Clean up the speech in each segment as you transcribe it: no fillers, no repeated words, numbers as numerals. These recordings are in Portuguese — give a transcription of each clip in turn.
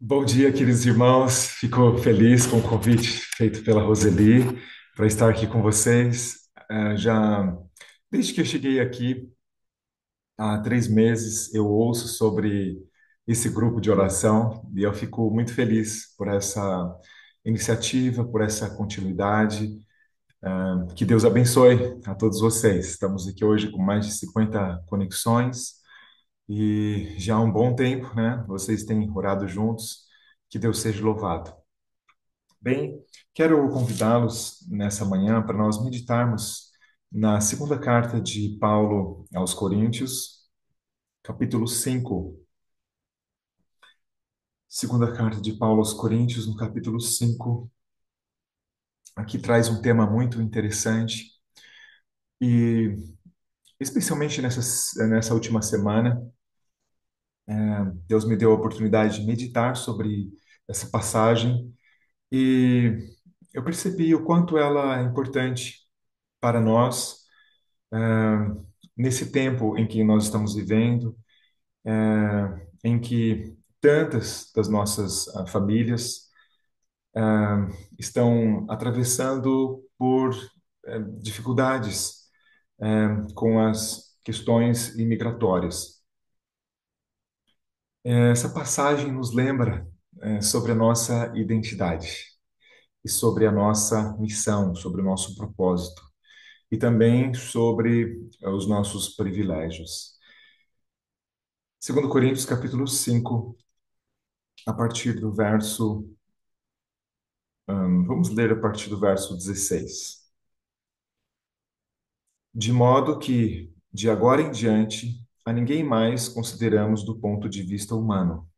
Bom dia, queridos irmãos. Fico feliz com o convite feito pela Roseli para estar aqui com vocês. Já desde que eu cheguei aqui há 3 meses, eu ouço sobre esse grupo de oração e eu fico muito feliz por essa iniciativa, por essa continuidade. Que Deus abençoe a todos vocês. Estamos aqui hoje com mais de 50 conexões e já há um bom tempo, né? Vocês têm orado juntos. Que Deus seja louvado. Bem, quero convidá-los nessa manhã para nós meditarmos na segunda carta de Paulo aos Coríntios, capítulo 5. Segunda carta de Paulo aos Coríntios, no capítulo 5. Aqui traz um tema muito interessante e, especialmente nessa última semana, Deus me deu a oportunidade de meditar sobre essa passagem e eu percebi o quanto ela é importante para nós nesse tempo em que nós estamos vivendo, em que tantas das nossas famílias estão atravessando por dificuldades com as questões imigratórias. Essa passagem nos lembra sobre a nossa identidade e sobre a nossa missão, sobre o nosso propósito e também sobre os nossos privilégios. Segundo Coríntios, capítulo 5, a partir do verso, vamos ler a partir do verso 16. De modo que, de agora em diante, a ninguém mais consideramos do ponto de vista humano.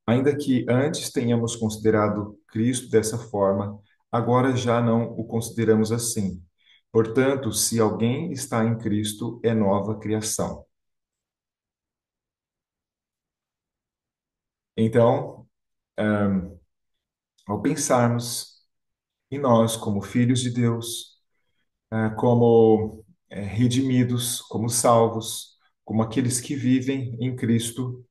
Ainda que antes tenhamos considerado Cristo dessa forma, agora já não o consideramos assim. Portanto, se alguém está em Cristo, é nova criação. Então, ao pensarmos em nós como filhos de Deus, como redimidos, como salvos, como aqueles que vivem em Cristo,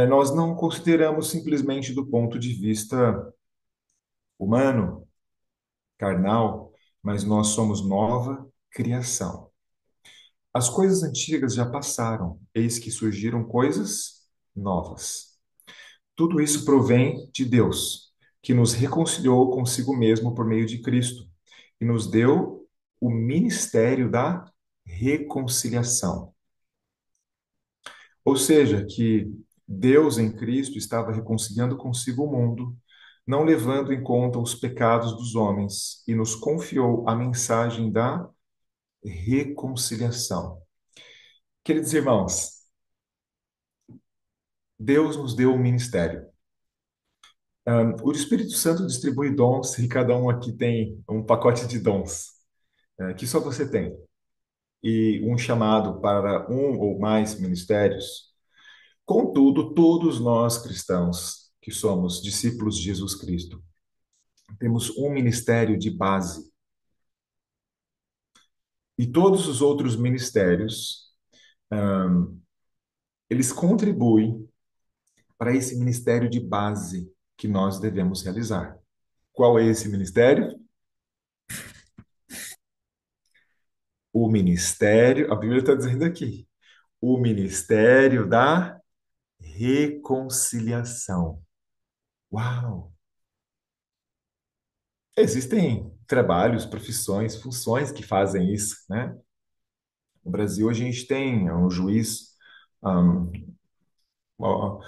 nós não consideramos simplesmente do ponto de vista humano, carnal, mas nós somos nova criação. As coisas antigas já passaram, eis que surgiram coisas novas. Tudo isso provém de Deus, que nos reconciliou consigo mesmo por meio de Cristo e nos deu o ministério da reconciliação. Ou seja, que Deus em Cristo estava reconciliando consigo o mundo, não levando em conta os pecados dos homens, e nos confiou a mensagem da reconciliação. Queridos irmãos, Deus nos deu um ministério. O Espírito Santo distribui dons e cada um aqui tem um pacote de dons, que só você tem, e um chamado para um ou mais ministérios. Contudo, todos nós cristãos, que somos discípulos de Jesus Cristo, temos um ministério de base. E todos os outros ministérios, eles contribuem para esse ministério de base que nós devemos realizar. Qual é esse ministério? O ministério, a Bíblia está dizendo aqui, o ministério da reconciliação. Uau! Existem trabalhos, profissões, funções que fazem isso, né? No Brasil, a gente tem um juiz, um, ó,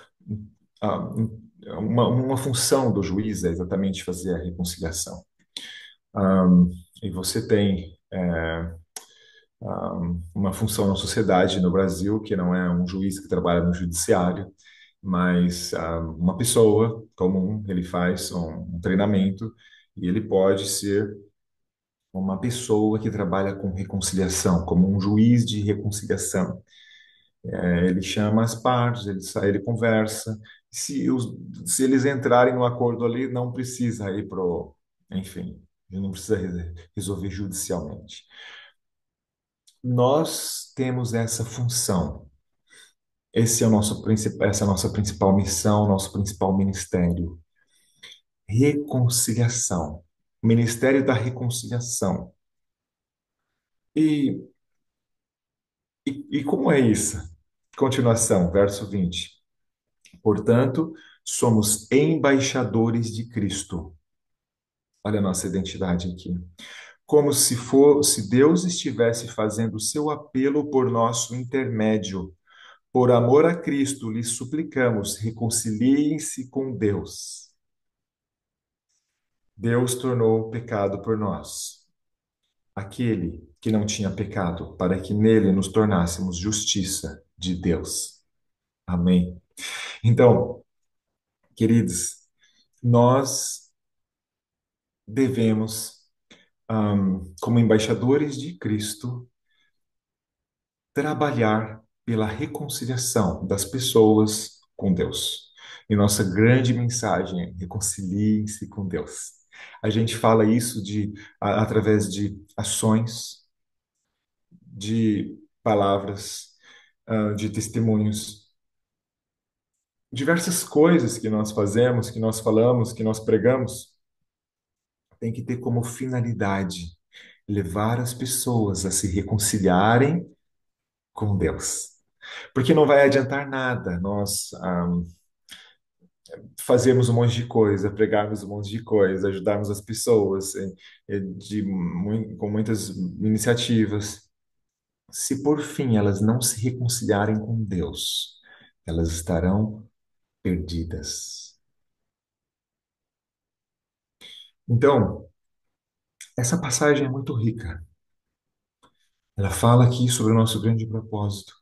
uma função do juiz é exatamente fazer a reconciliação. E você tem uma função na sociedade no Brasil, que não é um juiz que trabalha no judiciário, mas uma pessoa comum, ele faz um treinamento e ele pode ser uma pessoa que trabalha com reconciliação, como um juiz de reconciliação. Ele chama as partes, ele sai, ele conversa. Se eles entrarem no acordo ali, não precisa ir pro, enfim, não precisa resolver judicialmente. Nós temos essa função. Esse é o nosso essa é a nossa principal missão, nosso principal ministério. Reconciliação. Ministério da Reconciliação. E, e como é isso? Continuação, verso 20. Portanto, somos embaixadores de Cristo. Olha a nossa identidade aqui. Como se Deus estivesse fazendo o seu apelo por nosso intermédio. Por amor a Cristo, lhes suplicamos, reconciliem-se com Deus. Deus tornou o pecado por nós, aquele que não tinha pecado, para que nele nos tornássemos justiça de Deus. Amém. Então, queridos, nós devemos, como embaixadores de Cristo, trabalhar pela reconciliação das pessoas com Deus. E nossa grande mensagem é: reconciliem-se com Deus. A gente fala isso através de ações, de palavras, de testemunhos, diversas coisas que nós fazemos, que nós falamos, que nós pregamos, tem que ter como finalidade levar as pessoas a se reconciliarem com Deus. Porque não vai adiantar nada nós fazermos um monte de coisa, pregarmos um monte de coisa, ajudarmos as pessoas com muitas iniciativas. Se por fim elas não se reconciliarem com Deus, elas estarão perdidas. Então, essa passagem é muito rica. Ela fala aqui sobre o nosso grande propósito.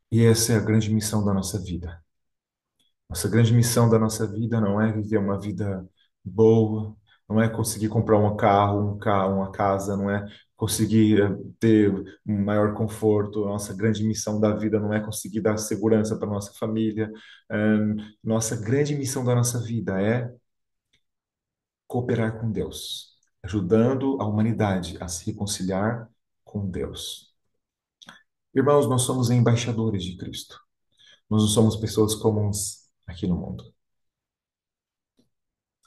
E essa é a grande missão da nossa vida. Nossa grande missão da nossa vida não é viver uma vida boa, não é conseguir comprar uma casa, não é conseguir ter um maior conforto. Nossa grande missão da vida não é conseguir dar segurança para nossa família. Nossa grande missão da nossa vida é cooperar com Deus, ajudando a humanidade a se reconciliar com Deus. Irmãos, nós somos embaixadores de Cristo. Nós não somos pessoas comuns aqui no mundo.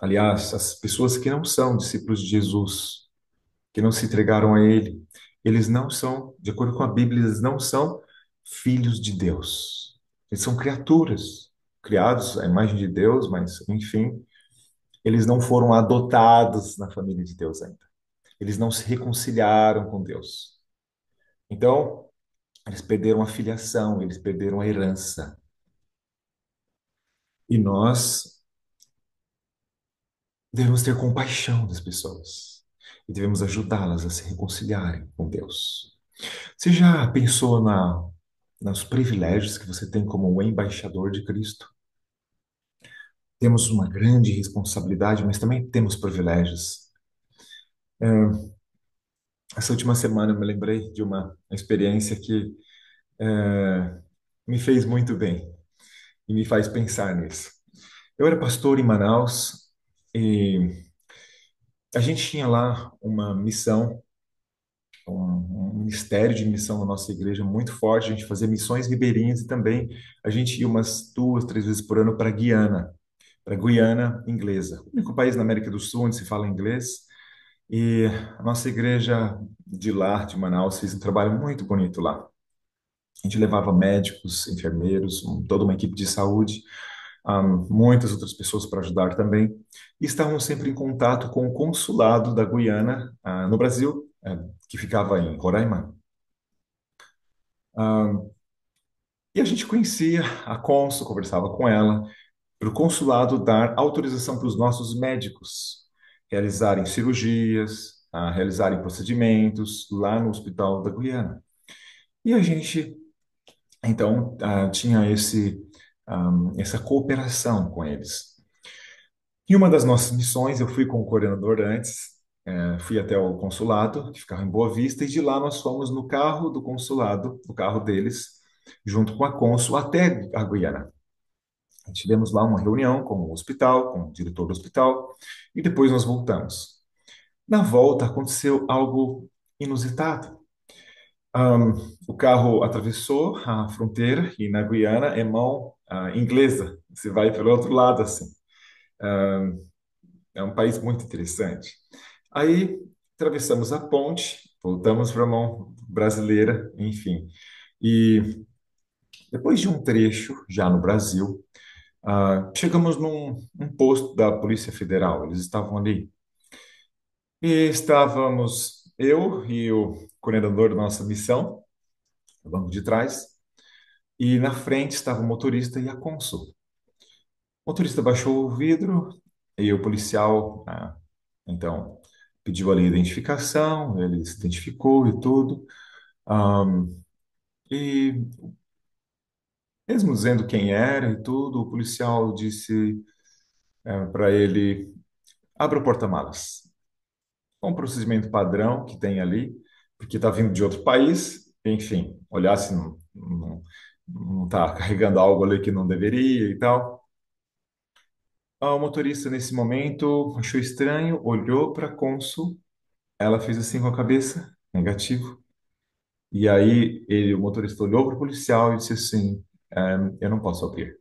Aliás, as pessoas que não são discípulos de Jesus, que não se entregaram a Ele, eles não são, de acordo com a Bíblia, eles não são filhos de Deus. Eles são criaturas, criados à imagem de Deus, mas, enfim, eles não foram adotados na família de Deus ainda. Eles não se reconciliaram com Deus. Então, eles perderam a filiação, eles perderam a herança. E nós devemos ter compaixão das pessoas e devemos ajudá-las a se reconciliarem com Deus. Você já pensou nos privilégios que você tem como um embaixador de Cristo? Temos uma grande responsabilidade, mas também temos privilégios. Essa última semana eu me lembrei de uma experiência que me fez muito bem e me faz pensar nisso. Eu era pastor em Manaus e a gente tinha lá uma missão, um ministério de missão na nossa igreja muito forte. A gente fazia missões ribeirinhas e também a gente ia umas 2, 3 vezes por ano para Guiana Inglesa, o único país na América do Sul onde se fala inglês. E a nossa igreja de lá, de Manaus, fez um trabalho muito bonito lá. A gente levava médicos, enfermeiros, toda uma equipe de saúde, muitas outras pessoas para ajudar também. E estávamos sempre em contato com o consulado da Guiana, no Brasil, que ficava em Roraima. Ah, e a gente conhecia a cônsul, conversava com ela, para o consulado dar autorização para os nossos médicos realizarem cirurgias, realizarem procedimentos lá no Hospital da Guiana. E a gente, então, tinha essa cooperação com eles. Em uma das nossas missões, eu fui com o coordenador antes, fui até o consulado, que ficava em Boa Vista, e de lá nós fomos no carro do consulado, no carro deles, junto com a cônsul, até a Guiana. Tivemos lá uma reunião com o hospital, com o diretor do hospital, e depois nós voltamos. Na volta aconteceu algo inusitado. Ahm, o carro atravessou a fronteira e na Guiana é mão inglesa. Você vai pelo outro lado, assim. Ahm, é um país muito interessante. Aí atravessamos a ponte, voltamos para a mão brasileira, enfim. E depois de um trecho, já no Brasil, chegamos num posto da Polícia Federal. Eles estavam ali. E estávamos eu e o coordenador da nossa missão, no banco de trás, e na frente estava o motorista e a cônsul. O motorista baixou o vidro e o policial, então, pediu ali a identificação, ele se identificou e tudo. Ahm, e mesmo dizendo quem era e tudo, o policial disse para ele: abra o porta-malas. Um procedimento padrão que tem ali, porque está vindo de outro país, enfim, olhar se não está carregando algo ali que não deveria e tal. O motorista, nesse momento, achou estranho, olhou para a cônsul, ela fez assim com a cabeça, negativo. E aí o motorista olhou para o policial e disse assim: eu não posso abrir.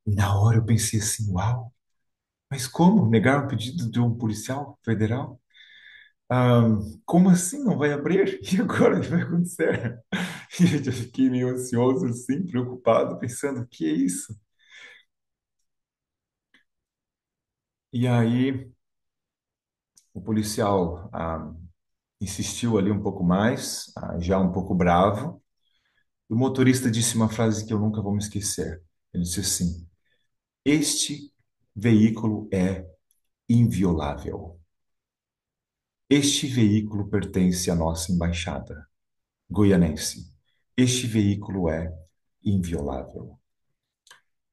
E na hora eu pensei assim: uau, mas como negar um pedido de um policial federal? Ah, como assim não vai abrir? E agora o que vai acontecer? E eu já fiquei meio ansioso, assim, preocupado, pensando: o que é isso? E aí o policial insistiu ali um pouco mais, já um pouco bravo. O motorista disse uma frase que eu nunca vou me esquecer. Ele disse assim: este veículo é inviolável. Este veículo pertence à nossa embaixada goianense. Este veículo é inviolável.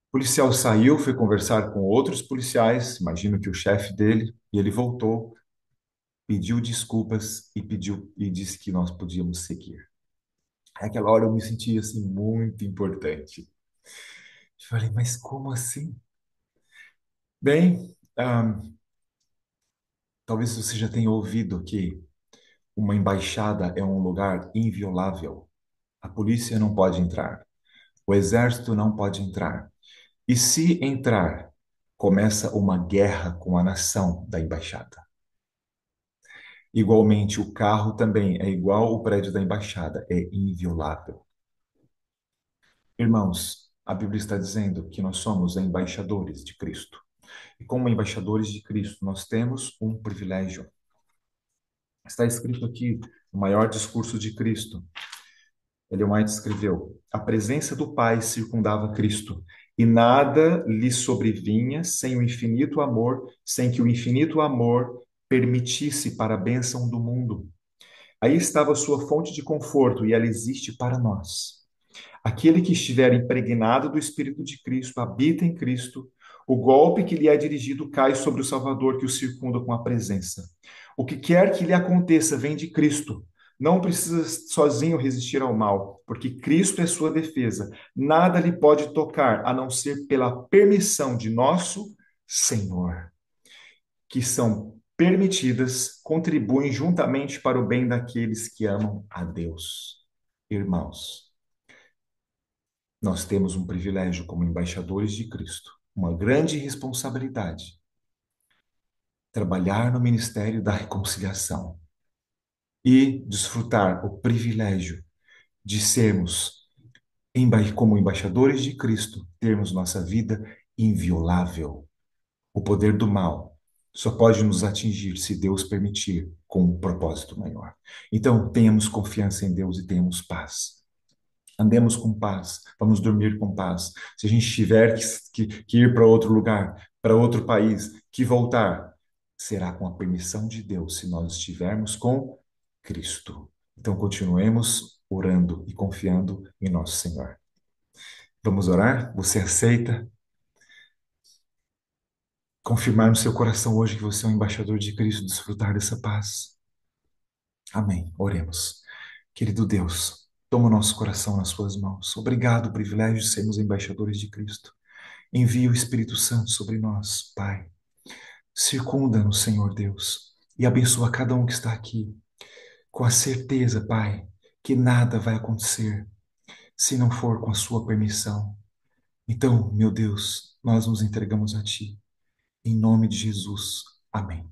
O policial saiu, foi conversar com outros policiais, imagino que o chefe dele, e ele voltou, pediu desculpas e pediu e disse que nós podíamos seguir. Naquela hora eu me senti assim muito importante. Falei, mas como assim? Bem, talvez você já tenha ouvido que uma embaixada é um lugar inviolável. A polícia não pode entrar, o exército não pode entrar. E se entrar, começa uma guerra com a nação da embaixada. Igualmente, o carro também é igual o prédio da embaixada, é inviolável. Irmãos, a Bíblia está dizendo que nós somos embaixadores de Cristo. E como embaixadores de Cristo, nós temos um privilégio. Está escrito aqui no maior discurso de Cristo. Ellen White escreveu: a presença do Pai circundava Cristo, e nada lhe sobrevinha sem o infinito amor, sem que o infinito amor permitisse para a bênção do mundo. Aí estava a sua fonte de conforto, e ela existe para nós. Aquele que estiver impregnado do Espírito de Cristo, habita em Cristo, o golpe que lhe é dirigido cai sobre o Salvador que o circunda com a presença. O que quer que lhe aconteça vem de Cristo. Não precisa sozinho resistir ao mal, porque Cristo é sua defesa. Nada lhe pode tocar a não ser pela permissão de nosso Senhor, que são permitidas, contribuem juntamente para o bem daqueles que amam a Deus. Irmãos, nós temos um privilégio como embaixadores de Cristo, uma grande responsabilidade, trabalhar no ministério da reconciliação e desfrutar o privilégio de sermos, como embaixadores de Cristo, termos nossa vida inviolável. O poder do mal só pode nos atingir se Deus permitir, com um propósito maior. Então, tenhamos confiança em Deus e tenhamos paz. Andemos com paz, vamos dormir com paz. Se a gente tiver que ir para outro lugar, para outro país, que voltar, será com a permissão de Deus, se nós estivermos com Cristo. Então, continuemos orando e confiando em nosso Senhor. Vamos orar? Você aceita confirmar no seu coração hoje que você é um embaixador de Cristo, desfrutar dessa paz? Amém. Oremos. Querido Deus, toma o nosso coração nas suas mãos. Obrigado, privilégio de sermos embaixadores de Cristo. Envia o Espírito Santo sobre nós, Pai. Circunda-nos, Senhor Deus, e abençoa cada um que está aqui, com a certeza, Pai, que nada vai acontecer se não for com a sua permissão. Então, meu Deus, nós nos entregamos a Ti. Em nome de Jesus. Amém.